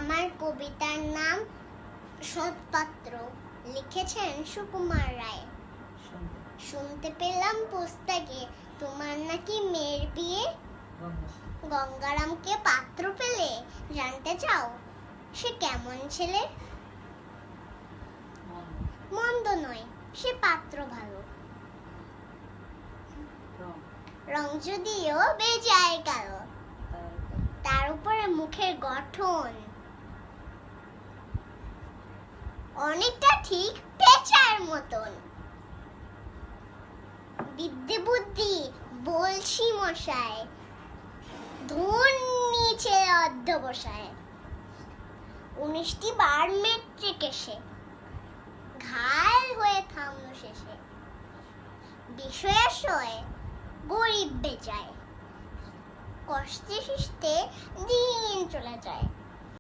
আমার কবিতার নাম সৎপাত্র, লিখেছেন সুকুমার রায়। শুনতে পেলাম পুস্তকে তোমার নাকি মেয়ের বিয়ে, গঙ্গারামকে পাত্র পেলে, জানতে চাও সে কেমন ছেলে? মন্দ নয়, সে পাত্র ভালো, রং যদিও বেজায় কালো, তার উপরে মুখের গঠন অনেকটা ঠিক পেঁচার মতন। বিদ্যে বুদ্ধি বলছি মশাই, ধন নিচে অধ্যবসায়। 19টি বার মেট্রিক এসে ঘাল হয়ে থামলো শেষে। বিষয়াশয় গরিব বেচায়, কষ্টে শিষ্টে দিন চলে যায়।